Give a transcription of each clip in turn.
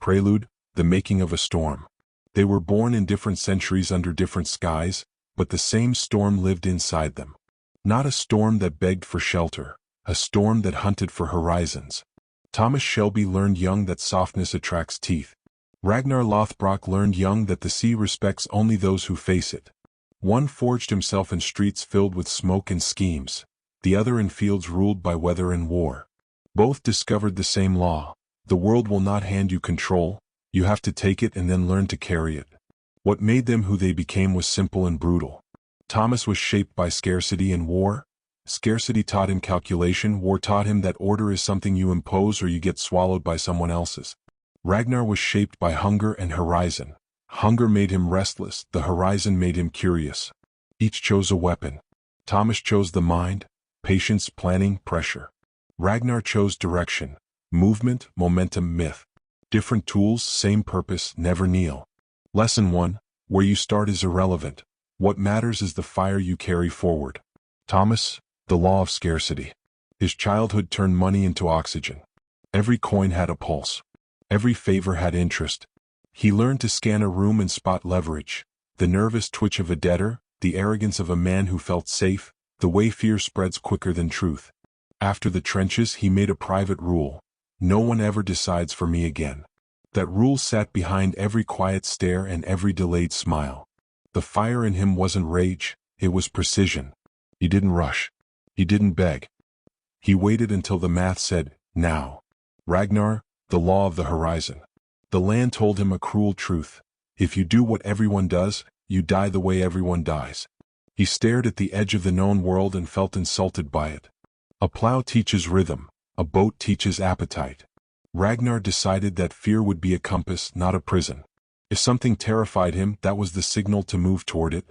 Prelude, the making of a storm. They were born in different centuries under different skies, but the same storm lived inside them. Not a storm that begged for shelter, a storm that hunted for horizons. Thomas Shelby learned young that softness attracts teeth. Ragnar Lothbrok learned young that the sea respects only those who face it. One forged himself in streets filled with smoke and schemes, the other in fields ruled by weather and war. Both discovered the same law: the world will not hand you control, you have to take it and then learn to carry it. What made them who they became was simple and brutal. Thomas was shaped by scarcity and war. Scarcity taught him calculation, war taught him that order is something you impose or you get swallowed by someone else's. Ragnar was shaped by hunger and horizon. Hunger made him restless, the horizon made him curious. Each chose a weapon. Thomas chose the mind, patience, planning, pressure. Ragnar chose direction, movement, momentum, myth. Different tools, same purpose, never kneel. Lesson 1. Where you start is irrelevant. What matters is the fire you carry forward. Thomas, the law of scarcity. His childhood turned money into oxygen. Every coin had a pulse. Every favor had interest. He learned to scan a room and spot leverage, the nervous twitch of a debtor, the arrogance of a man who felt safe, the way fear spreads quicker than truth. After the trenches, he made a private rule: no one ever decides for me again. That rule sat behind every quiet stare and every delayed smile. The fire in him wasn't rage, it was precision. He didn't rush. He didn't beg. He waited until the math said, now. Ragnar, the law of the horizon. The land told him a cruel truth: if you do what everyone does, you die the way everyone dies. He stared at the edge of the known world and felt insulted by it. A plow teaches rhythm, a boat teaches appetite. Ragnar decided that fear would be a compass, not a prison. If something terrified him, that was the signal to move toward it.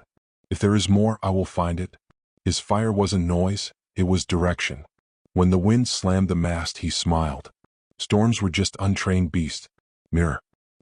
If there is more, I will find it. His fire wasn't noise, it was direction. When the wind slammed the mast, he smiled. Storms were just untrained beasts. Mirror.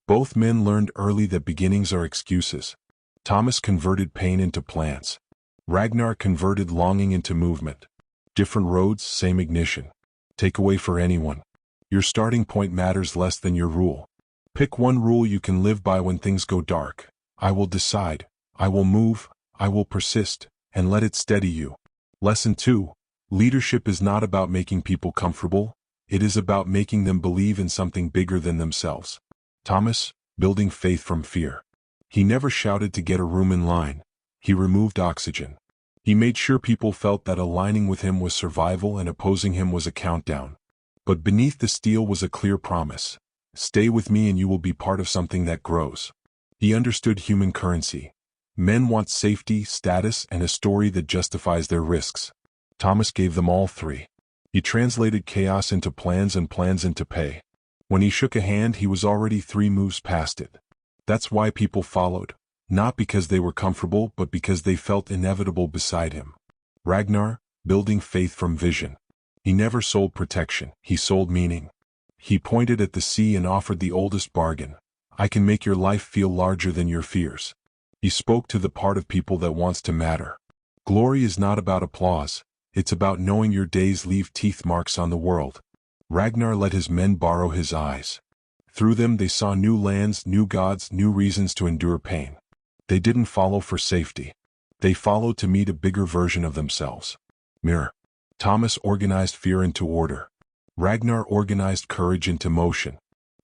Both men learned early that beginnings are excuses. Thomas converted pain into plans. Ragnar converted longing into movement. Different roads, same ignition. Takeaway for anyone: your starting point matters less than your rule. Pick one rule you can live by when things go dark. I will decide, I will move, I will persist, and let it steady you. Lesson 2. Leadership is not about making people comfortable. It is about making them believe in something bigger than themselves. Thomas, building faith from fear. He never shouted to get a room in line. He removed oxygen. He made sure people felt that aligning with him was survival and opposing him was a countdown. But beneath the steel was a clear promise: stay with me and you will be part of something that grows. He understood human currency. Men want safety, status, and a story that justifies their risks. Thomas gave them all three. He translated chaos into plans and plans into pay. When he shook a hand, he was already 3 moves past it. That's why people followed, not because they were comfortable, but because they felt inevitable beside him. Ragnar, building faith from vision. He never sold protection, he sold meaning. He pointed at the sea and offered the oldest bargain: I can make your life feel larger than your fears. He spoke to the part of people that wants to matter. Glory is not about applause. It's about knowing your days leave teeth marks on the world. Ragnar let his men borrow his eyes. Through them they saw new lands, new gods, new reasons to endure pain. They didn't follow for safety. They followed to meet a bigger version of themselves. Mirror. Thomas organized fear into order. Ragnar organized courage into motion.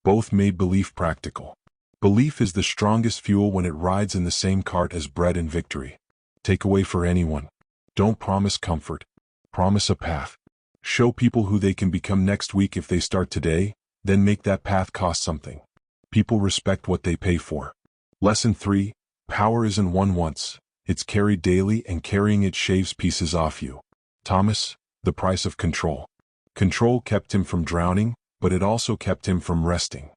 Both made belief practical. Belief is the strongest fuel when it rides in the same cart as bread and victory. Takeaway for anyone: don't promise comfort. Promise a path. Show people who they can become next week if they start today, then make that path cost something. People respect what they pay for. Lesson 3. Power isn't won once. It's carried daily, and carrying it shaves pieces off you. Thomas, the price of control. Control kept him from drowning, but it also kept him from resting.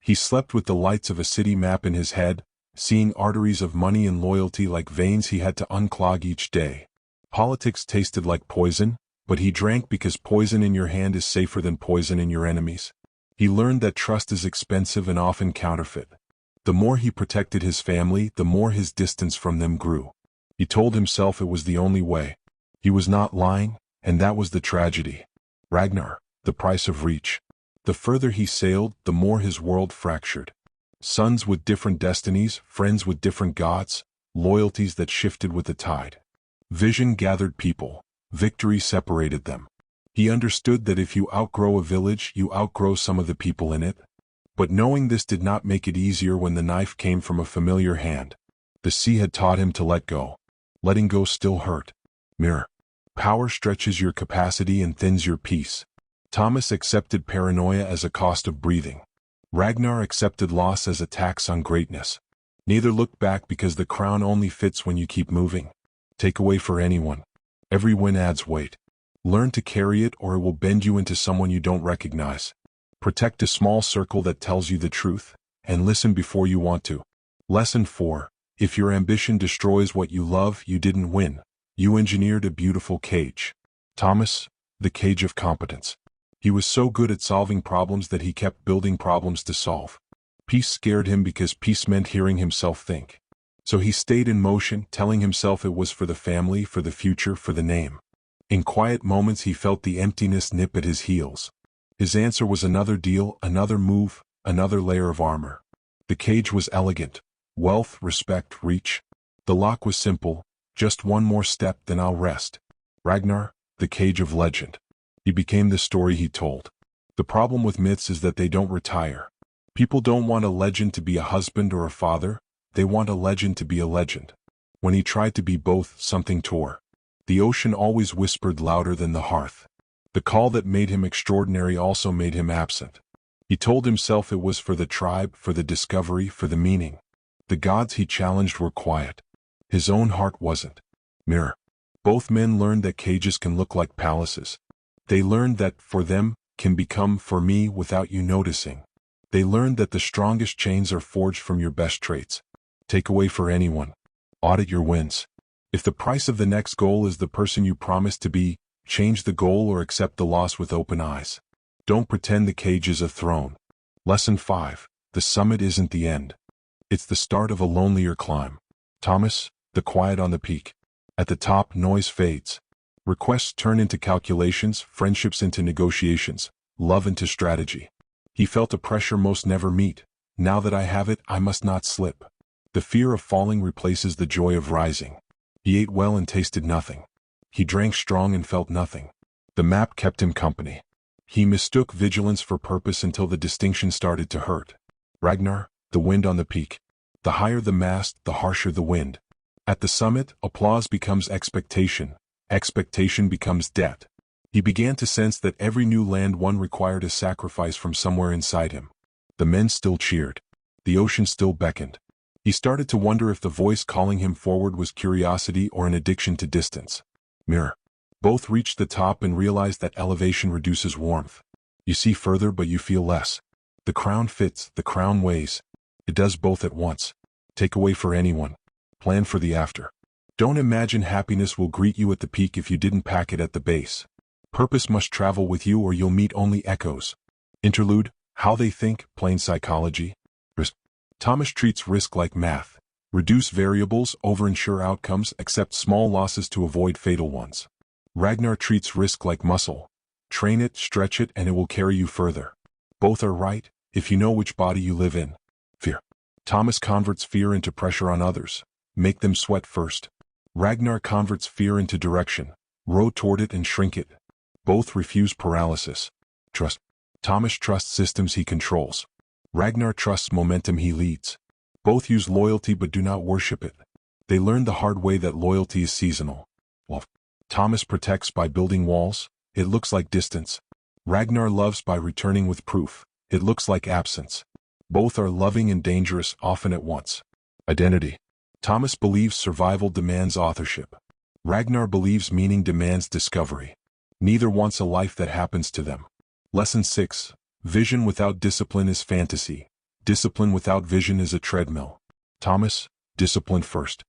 He slept with the lights of a city map in his head, seeing arteries of money and loyalty like veins he had to unclog each day. Politics tasted like poison, but he drank because poison in your hand is safer than poison in your enemies. He learned that trust is expensive and often counterfeit. The more he protected his family, the more his distance from them grew. He told himself it was the only way. He was not lying, and that was the tragedy. Ragnar, the price of reach. The further he sailed, the more his world fractured. Sons with different destinies, friends with different gods, loyalties that shifted with the tide. Vision gathered people. Victory separated them. He understood that if you outgrow a village, you outgrow some of the people in it. But knowing this did not make it easier when the knife came from a familiar hand. The sea had taught him to let go. Letting go still hurt. Mirror. Power stretches your capacity and thins your peace. Thomas accepted paranoia as a cost of breathing. Ragnar accepted loss as a tax on greatness. Neither looked back because the crown only fits when you keep moving. Takeaway for anyone. Every win adds weight. Learn to carry it or it will bend you into someone you don't recognize. Protect a small circle that tells you the truth, and listen before you want to. Lesson 4. If your ambition destroys what you love, you didn't win. You engineered a beautiful cage. Thomas, the cage of competence. He was so good at solving problems that he kept building problems to solve. Peace scared him because peace meant hearing himself think. So he stayed in motion, telling himself it was for the family, for the future, for the name. In quiet moments he felt the emptiness nip at his heels. His answer was another deal, another move, another layer of armor. The cage was elegant. Wealth, respect, reach. The lock was simple. Just one more step, then I'll rest. Ragnar, the cage of legend. He became the story he told. The problem with myths is that they don't retire. People don't want a legend to be a husband or a father. They want a legend to be a legend. When he tried to be both, something tore. The ocean always whispered louder than the hearth. The call that made him extraordinary also made him absent. He told himself it was for the tribe, for the discovery, for the meaning. The gods he challenged were quiet. His own heart wasn't. Mirror. Both men learned that cages can look like palaces. They learned that for them can become for me without you noticing. They learned that the strongest chains are forged from your best traits. Takeaway for anyone. Audit your wins. If the price of the next goal is the person you promised to be, change the goal or accept the loss with open eyes. Don't pretend the cage is a throne. Lesson 5. The summit isn't the end. It's the start of a lonelier climb. Thomas, the quiet on the peak. At the top, noise fades. Requests turn into calculations, friendships into negotiations, love into strategy. He felt a pressure most never meet. Now that I have it, I must not slip. The fear of falling replaces the joy of rising. He ate well and tasted nothing. He drank strong and felt nothing. The map kept him company. He mistook vigilance for purpose until the distinction started to hurt. Ragnar, the wind on the peak. The higher the mast, the harsher the wind. At the summit, applause becomes expectation. Expectation becomes debt. He began to sense that every new land won required a sacrifice from somewhere inside him. The men still cheered. The ocean still beckoned. He started to wonder if the voice calling him forward was curiosity or an addiction to distance. Mirror. Both reached the top and realized that elevation reduces warmth. You see further but you feel less. The crown fits, the crown weighs. It does both at once. Takeaway for anyone. Plan for the after. Don't imagine happiness will greet you at the peak if you didn't pack it at the base. Purpose must travel with you or you'll meet only echoes. Interlude. How they think, plain psychology. Risk. Thomas treats risk like math. Reduce variables, overinsure outcomes, accept small losses to avoid fatal ones. Ragnar treats risk like muscle. Train it, stretch it, and it will carry you further. Both are right, if you know which body you live in. Fear. Thomas converts fear into pressure on others. Make them sweat first. Ragnar converts fear into direction. Row toward it and shrink it. Both refuse paralysis. Trust. Thomas trusts systems he controls. Ragnar trusts momentum he leads. Both use loyalty but do not worship it. They learn the hard way that loyalty is seasonal. While Thomas protects by building walls, it looks like distance. Ragnar loves by returning with proof. It looks like absence. Both are loving and dangerous, often at once. Identity. Thomas believes survival demands authorship. Ragnar believes meaning demands discovery. Neither wants a life that happens to them. Lesson 6. Vision without discipline is fantasy. Discipline without vision is a treadmill. Thomas, discipline first.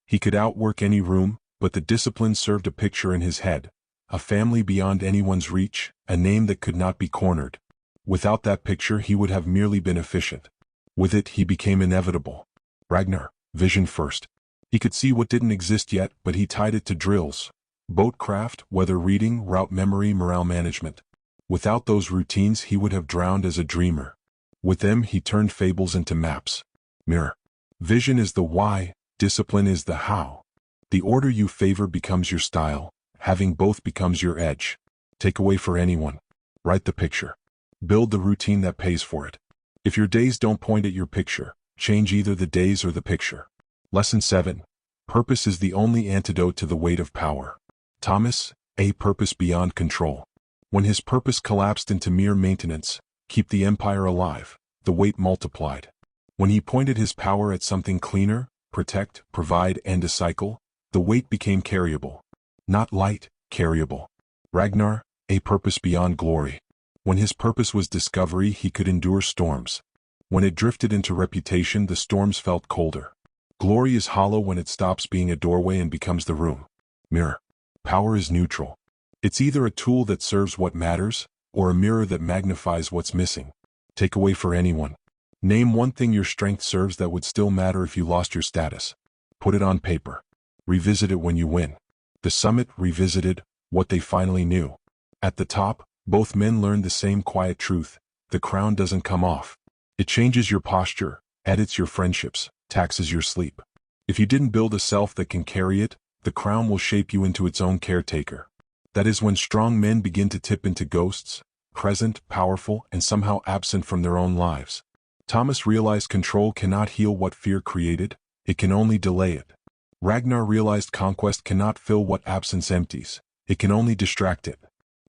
He could outwork any room, but the discipline served a picture in his head. A family beyond anyone's reach, a name that could not be cornered. Without that picture he would have merely been efficient. With it he became inevitable. Ragnar, vision first. He could see what didn't exist yet, but he tied it to drills. Boatcraft, weather reading, route memory, morale management. Without those routines he would have drowned as a dreamer. With them he turned fables into maps. Mirror. Vision is the why, discipline is the how. The order you favor becomes your style, having both becomes your edge. Takeaway for anyone. Write the picture. Build the routine that pays for it. If your days don't point at your picture, change either the days or the picture. Lesson 7. Purpose is the only antidote to the weight of power. Thomas, a purpose beyond control. When his purpose collapsed into mere maintenance, keep the empire alive, the weight multiplied. When he pointed his power at something cleaner, protect, provide, end a cycle, the weight became carryable. Not light, carryable. Ragnar, a purpose beyond glory. When his purpose was discovery, he could endure storms. When it drifted into reputation, the storms felt colder. Glory is hollow when it stops being a doorway and becomes the room. Mirror. Power is neutral. It's either a tool that serves what matters, or a mirror that magnifies what's missing. Takeaway for anyone. Name one thing your strength serves that would still matter if you lost your status. Put it on paper. Revisit it when you win. The summit revisited what they finally knew. At the top, both men learned the same quiet truth. The crown doesn't come off. It changes your posture, edits your friendships, taxes your sleep. If you didn't build a self that can carry it, the crown will shape you into its own caretaker. That is when strong men begin to tip into ghosts, present, powerful, and somehow absent from their own lives. Thomas realized control cannot heal what fear created, it can only delay it. Ragnar realized conquest cannot fill what absence empties, it can only distract it.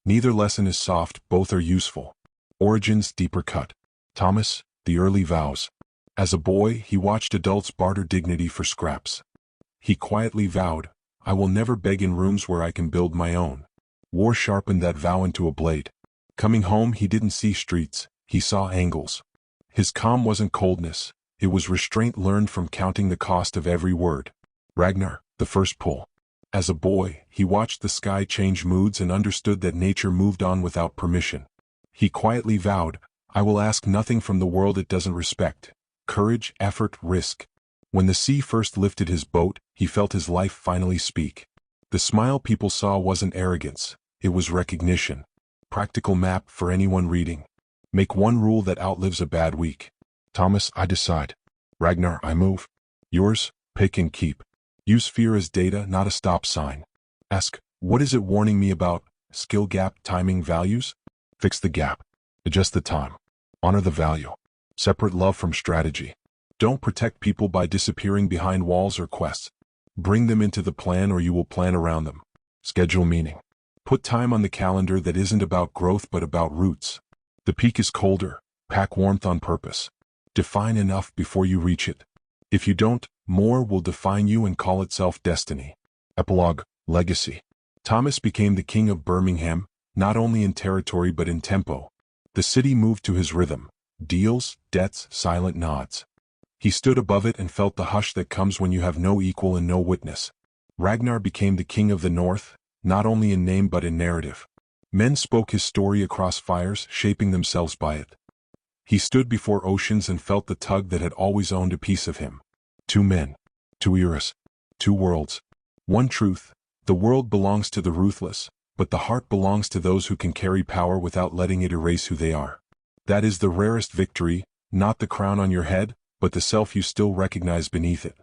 Neither lesson is soft, both are useful. Origins deeper cut. Thomas, the early vows. As a boy, he watched adults barter dignity for scraps. He quietly vowed, I will never beg in rooms where I can build my own. War sharpened that vow into a blade. Coming home, he didn't see streets, he saw angles. His calm wasn't coldness, it was restraint learned from counting the cost of every word. Ragnar, the first pull. As a boy, he watched the sky change moods and understood that nature moved on without permission. He quietly vowed, I will ask nothing from the world it doesn't respect. Courage, effort, risk. When the sea first lifted his boat, he felt his life finally speak. The smile people saw wasn't arrogance, it was recognition. Practical map for anyone reading. Make one rule that outlives a bad week. Thomas, I decide. Ragnar, I move. Yours, pick and keep. Use fear as data, not a stop sign. Ask, what is it warning me about? Skill gap, timing, values? Fix the gap. Adjust the time. Honor the value. Separate love from strategy. Don't protect people by disappearing behind walls or quests. Bring them into the plan or you will plan around them. Schedule meaning. Put time on the calendar that isn't about growth but about roots. The peak is colder, pack warmth on purpose. Define enough before you reach it. If you don't, more will define you and call itself destiny. Epilogue, legacy. Thomas became the king of Birmingham, not only in territory but in tempo. The city moved to his rhythm. Deals, debts, silent nods. He stood above it and felt the hush that comes when you have no equal and no witness. Ragnar became the king of the north, not only in name but in narrative. Men spoke his story across fires, shaping themselves by it. He stood before oceans and felt the tug that had always owned a piece of him. Two men. Two eras. Two worlds. One truth. The world belongs to the ruthless, but the heart belongs to those who can carry power without letting it erase who they are. That is the rarest victory, not the crown on your head, but the self you still recognize beneath it.